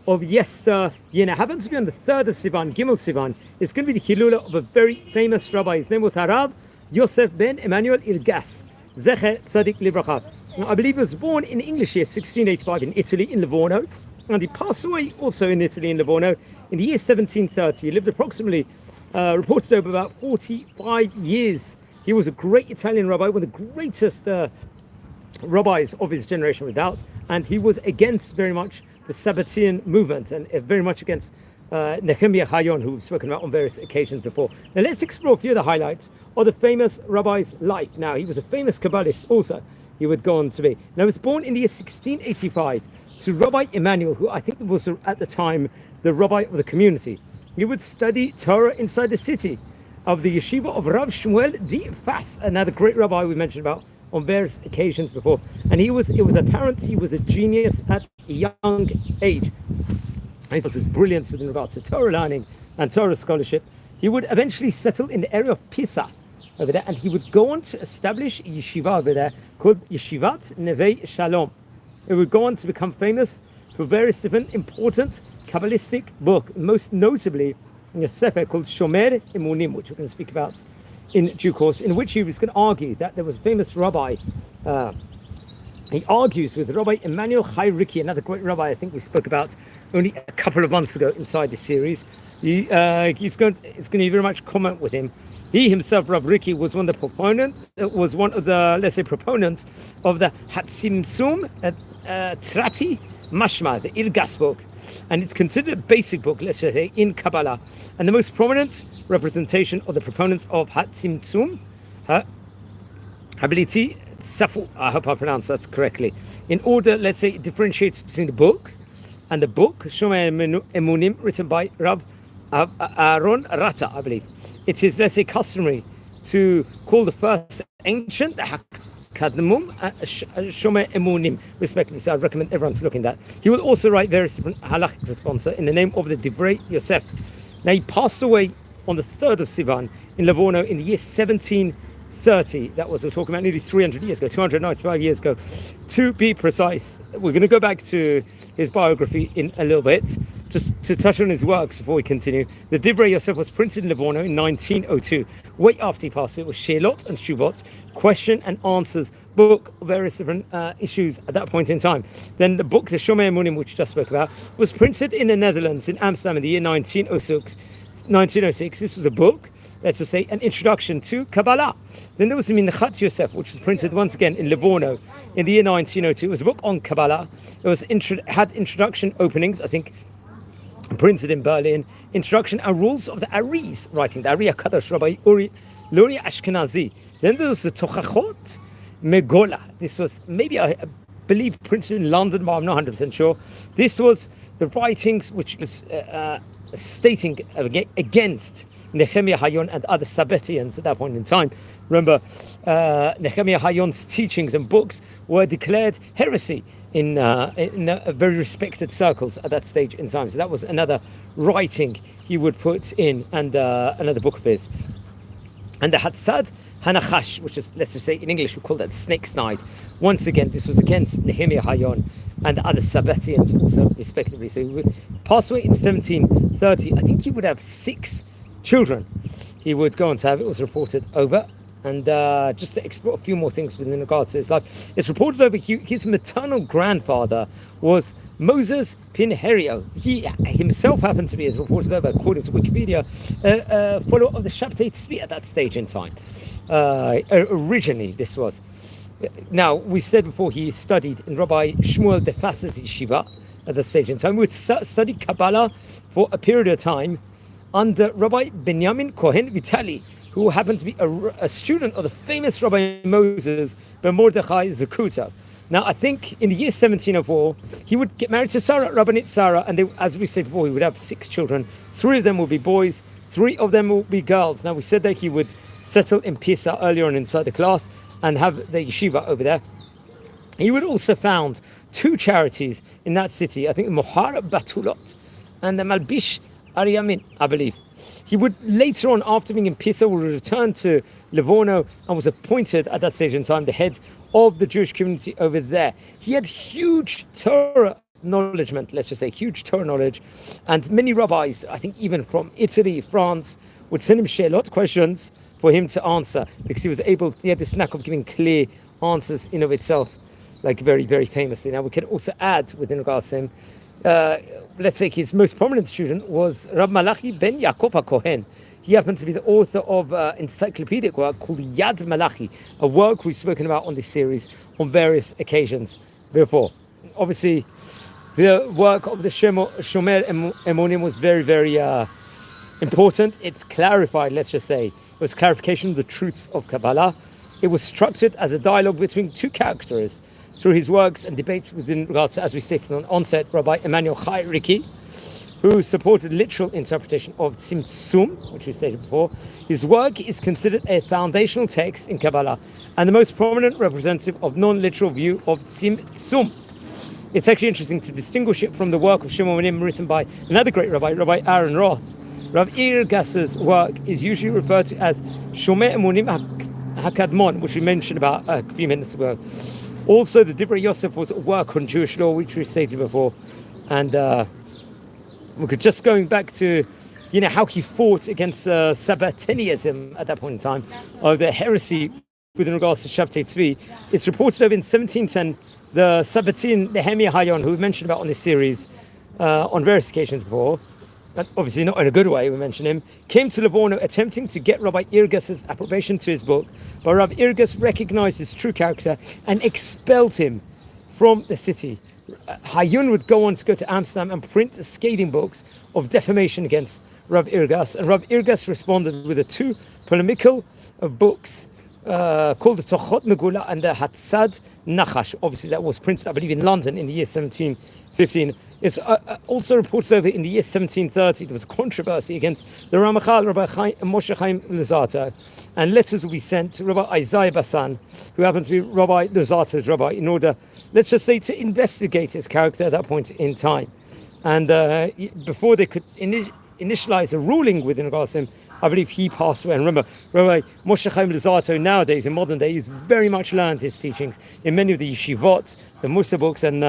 of Yester Yena. Happens to be on the 3rd of Sivan, Gimel Sivan. It's going to be the Hilula of a very famous rabbi. His name was Rabbi Yosef ben Emmanuel Ergas Z'tl Libracha. Now, I believe he was born in English year 1685 in Italy, in Livorno, and he passed away also in Italy, in Livorno, in the year 1730. He lived approximately, reported over about 45 years. He was a great Italian rabbi, one of the greatest rabbis of his generation, without, and he was against very much the Sabbatean movement and very much against Nehemiah חיון, who we've spoken about on various occasions before. Now let's explore a few of the highlights of the famous rabbi's life. Now, he was a famous Kabbalist also, he would go on to be. Now, he was born in the year 1685 to Rabbi Emmanuel, who I think was at the time the rabbi of the community. He would study Torah inside the city of the yeshiva of Rav Shmuel di Fas, another great rabbi we mentioned about on various occasions before. And it was apparent he was a genius at a young age. And it was his brilliance with regards to Torah learning and Torah scholarship. He would eventually settle in the area of Pisa over there, and he would go on to establish a yeshiva over there called Yeshivat Nevei Shalom. It would go on to become famous for various different important Kabbalistic books, most notably in a sefer called Shomer Emunim, which we're going to speak about in due course, in which he was going to argue that there was a famous rabbi. He argues with Rabbi Emmanuel Chai Ricki, another great rabbi I think we spoke about only a couple of months ago inside this series. It's going to be very much comment with him. He himself, Rabbi Ricki, was one of the let's say, proponents of the Hatzimtzum Trati Mashma, the Iרגס book, and it's considered a basic book, let's say, in Kabbalah, and the most prominent representation of the proponents of Hatzimtzum Hability Safu, I hope I pronounced that correctly. In order, let's say, it differentiates between the book and the book Shomer Emunim, written by Rav Aaron Rata, I believe. It is, let's say, customary to call the first ancient the Kadmum Shomer Emunim, respectively. So I recommend everyone to look in that. He will also write various different halachic responses in the name of the Divrei Yosef. Now, he passed away on the 3rd of Sivan in Livorno in the year 1730. That was, we're talking about nearly 300 years ago, 295 years ago, to be precise. We're going to go back to his biography in a little bit, just to touch on his works before we continue. The Divrei Yosef was printed in Livorno in 1902. Way after he passed, it was Sheilot and Shuvot, question and answers book, various different issues at that point in time. Then the book, the Shomer Emunim, which we just spoke about, was printed in the Netherlands, in Amsterdam, in the year 1906. This was a book, let's just say, an introduction to Kabbalah. Then there was the Minchat Yosef, which was printed once again in Livorno in the year 1902. It was a book on Kabbalah. It was had introduction openings, I think, printed in Berlin. Introduction and rules of the Ari's writing, the Ari HaKadosh, Rabbi Luri Ashkenazi. Then there was the Tochachot Megola. This was maybe, I believe, printed in London, but I'm not 100% sure. This was the writings which was stating against Nehemiah חיון and other Sabbateans at that point in time. Remember, Nehemiah Hayon's teachings and books were declared heresy in very respected circles at that stage in time. So that was another writing he would put in, and another book of his. And the Hatzad Hanachash, which is, let's just say in English we call that snake's night. Once again, this was against Nehemiah חיון and other Sabbateans also, respectively. So he would pass away in 1730. I think he would have 6 children he would go on to have, it was reported over. And just to explore a few more things within regards to his life, it's reported over his maternal grandfather was Moses Pinherio. He himself happened to be, as reported over according to Wikipedia, a follower of the Shabtai Tzvi at that stage in time. Originally, this was. Now, we said before he studied in Rabbi Shmuel de Fas's yeshiva at that stage in time. He would study Kabbalah for a period of time under Rabbi Benjamin Cohen Vitali, who happened to be a student of the famous Rabbi Moses ben Mordechai Zakuta. Now, I think in the year 1704, he would get married to Sarah, Rabbanit Sarah, and they, as we said before, he would have 6 children. 3 of them will be boys, 3 of them will be girls. Now, we said that he would settle in Pisa earlier on inside the class and have the yeshiva over there. He would also found 2 charities in that city, I think Mohar Batulot and the Malbish Aryamin, I believe. He would later on, after being in Pisa, would return to Livorno and was appointed at that stage in time the head of the Jewish community over there. He had huge Torah knowledgement, let's just say, huge Torah knowledge. And many rabbis, I think even from Italy, France, would send him she'elot, questions for him to answer, because he had this knack of giving clear answers in of itself, like very, very famously. Now we can also add within regards to him, let's say his most prominent student was Rab Malachi ben Yaakov HaKohen. He happened to be the author of an encyclopedic work called Yad Malachi, a work we've spoken about on this series on various occasions before. Obviously, the work of the Shomer Emonim was very, very important. It's clarified, let's just say. It was clarification of the truths of Kabbalah. It was structured as a dialogue between two characters through his works and debates within regards to, as we stated on onset, Rabbi Emmanuel Chai Riki, who supported literal interpretation of Tzimtzum, which we stated before. His work is considered a foundational text in Kabbalah and the most prominent representative of non-literal view of Tzimtzum. It's actually interesting to distinguish it from the work of Shimonim written by another great rabbi, Rabbi Aaron Roth. Rabbi Ergas's work is usually referred to as Shomer Emonim HaKadmon, which we mentioned about a few minutes ago. Also, the Divrei Yosef was a work on Jewish law, which we stated before. And we could just going back to, how he fought against Sabbatenism at that point in time, of the heresy with regards to Shabtai Tzvi. It's reported over in 1710, the Sabbatin Nehemiah חיון, who we mentioned about on this series on various occasions before, but obviously not in a good way, we mentioned him, came to Livorno attempting to get Rabbi Iregas's approbation to his book, but Rabbi Iregas recognized his true character and expelled him from the city. חיון would go on to go to Amsterdam and print scathing books of defamation against Rabbi Ergas, and Rabbi Ergas responded with two polemical books called the Tochot Megula and the Hatzad Nachash. Obviously, that was printed, I believe, in London in the year 1715. It's also reported over in the year 1730. There was a controversy against the Ramachal, Rabbi Moshe Chaim Luzzatto, and letters will be sent to Rabbi Isaiah Bassan, who happens to be Rabbi Luzzatto's rabbi, in order, let's just say, to investigate his character at that point in time. And before they could initialize a ruling within regards to him, I believe he passed away. And remember, Rabbi Moshe Chaim Luzzatto nowadays, in modern days, very much learned his teachings in many of the yeshivot, the Musa books, and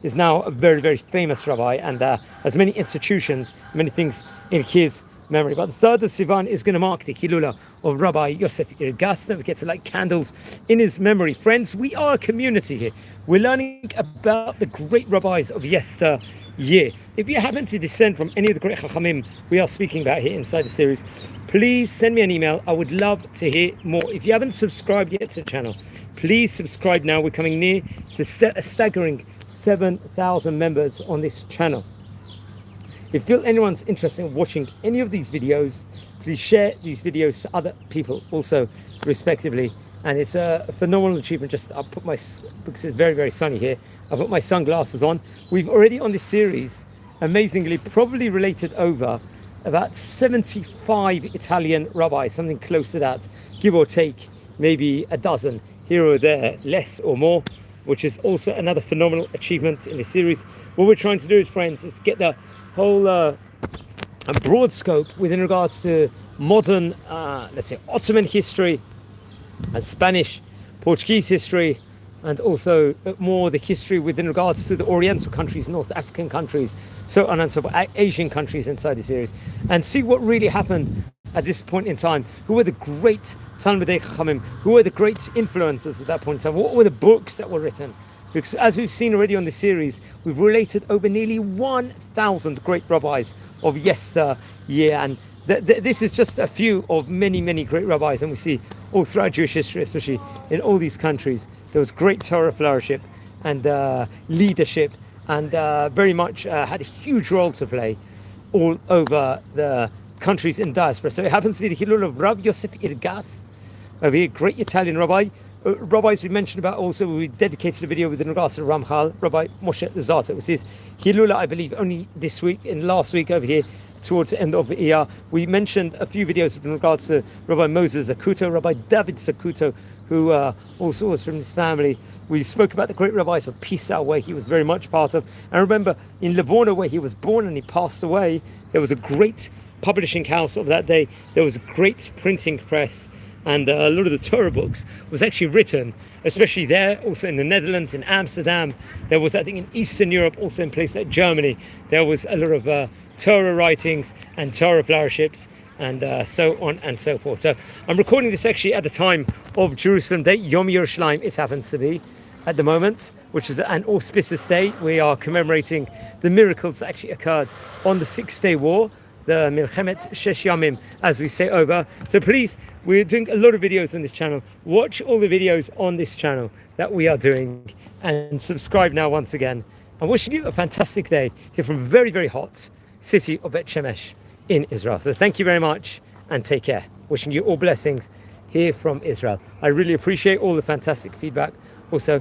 is now a very, very famous rabbi, and has many institutions, many things in his memory. But the 3rd of Sivan is going to mark the Hilula of Rabbi Yosef Ergas Z'tl. We get to light candles in his memory. Friends, we are a community here. We're learning about the great rabbis of yesteryear. If you happen to descend from any of the great Chachamim we are speaking about here inside the series, please send me an email. I would love to hear more. If you haven't subscribed yet to the channel, please subscribe now. We're coming near to a staggering 7,000 members on this channel. If you feel anyone's interested in watching any of these videos, please share these videos to other people also, respectively. And it's a phenomenal achievement. I'll put because it's very, very sunny here, I'll put my sunglasses on. We've already on this series, amazingly, probably related over about 75 Italian rabbis, something close to that, give or take maybe a dozen here or there, less or more, which is also another phenomenal achievement in this series. What we're trying to do, friends, is get the whole a broad scope within regards to modern, let's say, Ottoman history, and Spanish, Portuguese history, and also more the history within regards to the Oriental countries, North African countries, so on and so forth, Asian countries inside the series, and see what really happened at this point in time. Who were the great Talmidei Chachamim? Who were the great influences at that point in time? What were the books that were written? Because as we've seen already on this series, we've related over nearly 1,000 great rabbis of yesteryear, and this is just a few of many, many great rabbis, and we see all throughout Jewish history, especially in all these countries, there was great Torah flourishing and leadership, and very much had a huge role to play all over the countries in diaspora. So it happens to be the Hilul of Rabbi Yosef Ergas, a great Italian rabbi. Rabbis we mentioned about also, we dedicated a video with regards to Ramchal, Rabbi Moshe Luzzatto. It was his Hilula, I believe, only this week, and last week over here, towards the end of the year. We mentioned a few videos with regards to Rabbi Moses Zakuto, Rabbi David Zakuto, who also was from this family. We spoke about the great rabbis of Pisa, where he was very much part of. And remember, in Livorno, where he was born and he passed away, there was a great publishing house of that day. There was a great printing press. and a lot of the Torah books was actually written, especially there, also in the Netherlands, in Amsterdam. There was, I think, in Eastern Europe, also in places like Germany, there was a lot of Torah writings and Torah flowerships, and so on and so forth. So I'm recording this actually at the time of Jerusalem Day, Yom Yerushalayim it happens to be at the moment, which is an auspicious day. We are commemorating the miracles that actually occurred on the Six-Day War, the Milchemet Shesh Yamim, as we say over. So please, we're doing a lot of videos on this channel. Watch all the videos on this channel that we are doing, and subscribe now once again. I'm wishing you a fantastic day here from very, very hot city of Bet Shemesh in Israel. So thank you very much and take care. Wishing you all blessings here from Israel. I really appreciate all the fantastic feedback. Also,